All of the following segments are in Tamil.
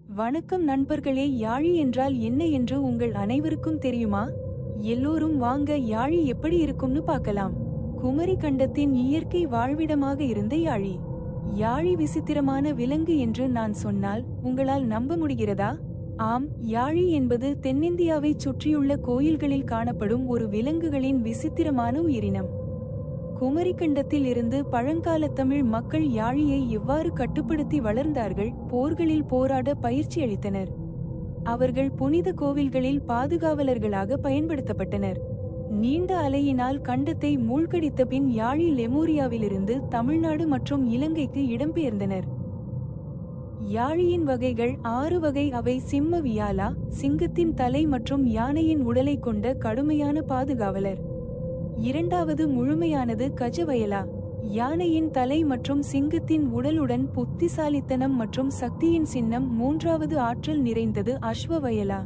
வணக்கம் நண்பர்களே, யாழி என்றால் என்ன என்று உங்கள் அனைவருக்கும் தெரியுமா? எல்லோரும் வாங்க யாழி எப்படி இருக்கும்னு பார்க்கலாம். குமரி கண்டத்தின் இயற்கை வாழ்விடமாக இருந்த யாழி. யாழி விசித்திரமான விலங்கு என்று நான் சொன்னால் உங்களால் நம்ப முடிகிறதா? ஆம், யாழி என்பது தென்னிந்தியாவைச் சுற்றியுள்ள கோயில்களில் காணப்படும் ஒரு விலங்குகளின் விசித்திரமான உயிரினம். குமரிக்கண்டத்தில் இருந்து பழங்கால தமிழ் மக்கள் யாழியை எவ்வாறு கட்டுப்படுத்தி வளர்ந்தார்கள், போர்களில் போராட பயிற்சி அளித்தனர். அவர்கள் புனித கோவில்களில் பாதுகாவலர்களாக பயன்படுத்தப்பட்டனர். நீண்ட அலையினால் கண்டத்தை மூழ்கடித்த பின் யாழி லெமூரியாவிலிருந்து தமிழ்நாடு மற்றும் இலங்கைக்கு இடம்பெயர்ந்தனர். யாழியின் வகைகள் 6 வகை. அவை சிம்ம வியாலா, சிங்கத்தின் தலை மற்றும் யானையின் உடலை கொண்ட கடுமையான பாதுகாவலர். இரண்டாவது முழுமையானது கஜவயலா, யானையின் தலை மற்றும் சிங்கத்தின் உடலுடன் புத்திசாலித்தனம் மற்றும் சக்தியின் சின்னம். மூன்றாவது ஆற்றல் நிறைந்தது அஸ்வவயலா,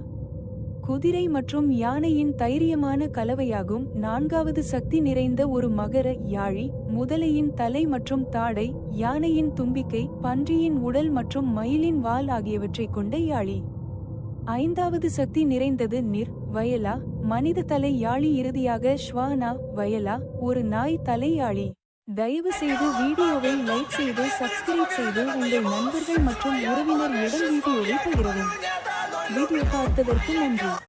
குதிரை மற்றும் யானையின் தைரியமான கலவையாகும். நான்காவது சக்தி நிறைந்த ஒரு மகர யாழி, முதலையின் தலை மற்றும் தாடை, யானையின் தும்பிக்கை, பன்றியின் உடல் மற்றும் மயிலின் வால் ஆகியவற்றைக் கொண்ட யாழி. ஐந்தாவது சக்தி நிறைந்தது நிர் வயலா, மனித தலை யாழி. இறுதியாக ஸ்வானா வயலா, ஒரு நாய் தலை யாழி. தயவு செய்து வீடியோவை லைக் செய்து சப்ஸ்கிரைப் செய்து உங்கள் நண்பர்கள் மற்றும் உறவினர் இடம் வீடியோவை பகிரவும். வீடியோ பார்த்ததற்கு நன்றி.